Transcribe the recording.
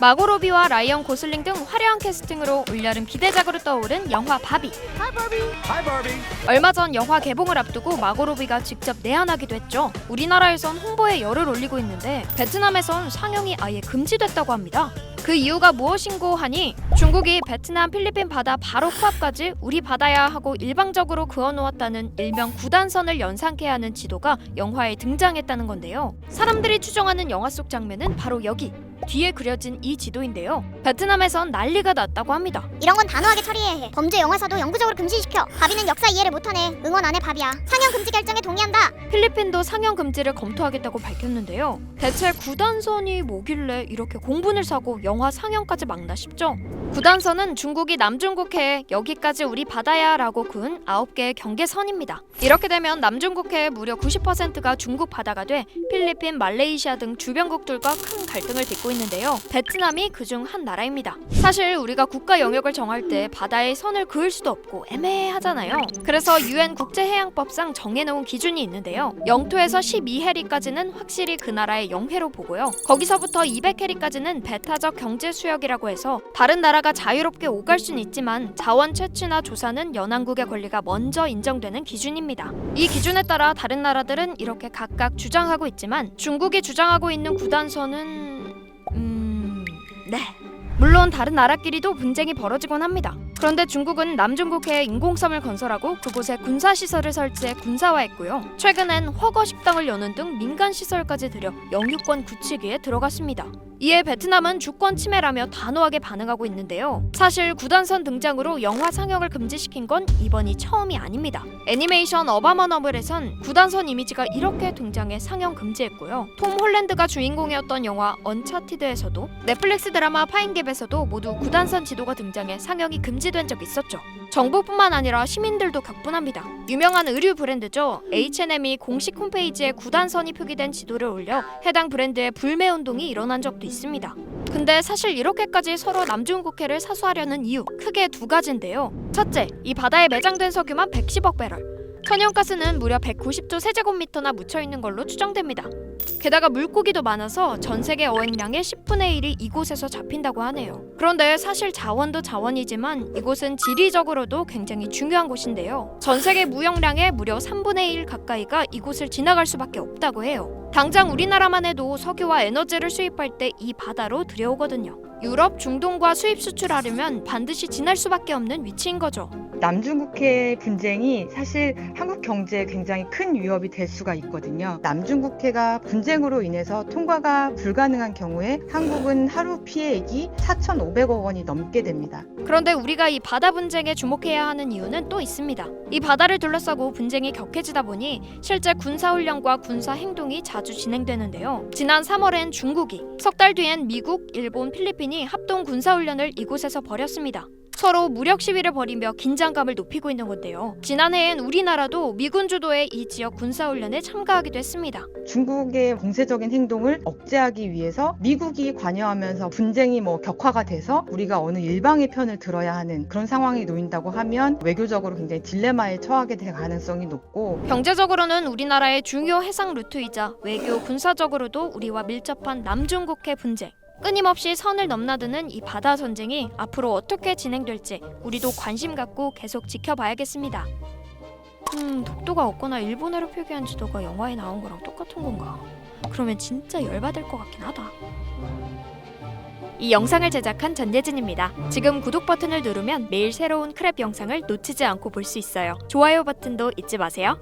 마고 로비와 라이언 고슬링 등 화려한 캐스팅으로 올여름 기대작으로 떠오른 영화 바비. 얼마 전 영화 개봉을 앞두고 마고 로비가 직접 내한하기도 했죠. 우리나라에선 홍보에 열을 올리고 있는데 베트남에선 상영이 아예 금지됐다고 합니다. 그 이유가 무엇인고 하니 중국이 베트남, 필리핀 바다 바로 코앞까지 우리 바다야 하고 일방적으로 그어놓았다는 일명 구단선을 연상케 하는 지도가 영화에 등장했다는 건데요. 사람들이 추정하는 영화 속 장면은 바로 여기 뒤에 그려진 이 지도인데요. 베트남에선 난리가 났다고 합니다. 이런 건 단호하게 처리해야 해. 범죄 영화사도 영구적으로 금지시켜. 바비는 역사 이해를 못하네. 응원 안 해 바비야. 상영 금지 결정에 동의한다. 필리핀도 상영 금지를 검토하겠다고 밝혔는데요. 대체 구단선이 뭐길래 이렇게 공분을 사고 영화 상영까지 막나 싶죠. 구단선은 중국이 남중국해에 여기까지 우리 바다야 라고 그은 9개의 경계선입니다. 이렇게 되면 남중국해의 무려 90%가 중국 바다가 돼 필리핀, 말레이시아 등 주변국들과 큰 갈등을 빚고 있는데요. 베트남이 그중 한 나라입니다. 사실 우리가 국가 영역을 정할 때 바다에 선을 그을 수도 없고 애매하잖아요. 그래서 UN 국제해양법상 정해놓은 기준이 있는데요. 영토에서 12해리까지는 확실히 그 나라의 영해로 보고요. 거기서부터 200해리까지는 배타적 경제수역이라고 해서 다른 나라가 자유롭게 오갈 수는 있지만 자원 채취나 조사는 연안국의 권리가 먼저 인정되는 기준입니다. 이 기준에 따라 다른 나라들은 이렇게 각각 주장하고 있지만 중국이 주장하고 있는 구단선은 네. 물론 다른 나라끼리도 분쟁이 벌어지곤 합니다. 그런데 중국은 남중국해에 인공섬을 건설하고 그곳에 군사시설을 설치해 군사화했고요. 최근엔 허거 식당을 여는 등 민간시설까지 들여 영유권 굳히기에 들어갔습니다. 이에 베트남은 주권 침해라며 단호하게 반응하고 있는데요. 사실 구단선 등장으로 영화 상영을 금지시킨 건 이번이 처음이 아닙니다. 애니메이션 어바마너블에선 구단선 이미지가 이렇게 등장해 상영 금지했고요. 톰 홀랜드가 주인공이었던 영화 언차티드에서도 넷플릭스 드라마 파인갭에서도 모두 구단선 지도가 등장해 상영이 금지된 적이 있었죠. 정부뿐만 아니라 시민들도 격분합니다. 유명한 의류 브랜드죠. H&M이 공식 홈페이지에 구단선이 표기된 지도를 올려 해당 브랜드의 불매 운동이 일어난 적도 있습니다. 근데 사실 이렇게까지 서로 남중국해를 사수하려는 이유 크게 두 가지인데요. 첫째, 이 바다에 매장된 석유만 110억 배럴. 천연가스는 무려 190조 세제곱미터나 묻혀있는 걸로 추정됩니다. 게다가 물고기도 많아서 전 세계 어획량의 10분의 1이 이곳에서 잡힌다고 하네요. 그런데 사실 자원도 자원이지만 이곳은 지리적으로도 굉장히 중요한 곳인데요. 전 세계 무역량의 무려 3분의 1 가까이가 이곳을 지나갈 수밖에 없다고 해요. 당장 우리나라만 해도 석유와 에너지를 수입할 때 이 바다로 들여오거든요. 유럽, 중동과 수입 수출하려면 반드시 지날 수밖에 없는 위치인 거죠. 남중국해 분쟁이 사실 한국 경제에 굉장히 큰 위협이 될 수가 있거든요. 남중국해가 분쟁으로 인해서 통과가 불가능한 경우에 한국은 하루 피해액이 4,500억 원이 넘게 됩니다. 그런데 우리가 이 바다 분쟁에 주목해야 하는 이유는 또 있습니다. 이 바다를 둘러싸고 분쟁이 격해지다 보니 실제 군사훈련과 군사행동이 자주 진행되는데요. 지난 3월엔 중국이, 석 달 뒤엔 미국, 일본, 필리핀이 합동 군사훈련을 이곳에서 벌였습니다. 서로 무력 시위를 벌이며 긴장감을 높이고 있는 건데요. 지난해엔 우리나라도 미군 주도의 이 지역 군사훈련에 참가하기도 했습니다. 중국의 공세적인 행동을 억제하기 위해서 미국이 관여하면서 분쟁이 격화가 돼서 우리가 어느 일방의 편을 들어야 하는 그런 상황이 놓인다고 하면 외교적으로 굉장히 딜레마에 처하게 될 가능성이 높고, 경제적으로는 우리나라의 중요 해상 루트이자 외교 군사적으로도 우리와 밀접한 남중국해 분쟁, 끊임없이 선을 넘나드는 이 바다 전쟁이 앞으로 어떻게 진행될지 우리도 관심 갖고 계속 지켜봐야겠습니다. 독도가 없거나 일본어로 표기한 지도가 영화에 나온 거랑 똑같은 건가? 그러면 진짜 열받을 것 같긴 하다. 이 영상을 제작한 전예진입니다. 지금 구독 버튼을 누르면 매일 새로운 크랩 영상을 놓치지 않고 볼 수 있어요. 좋아요 버튼도 잊지 마세요.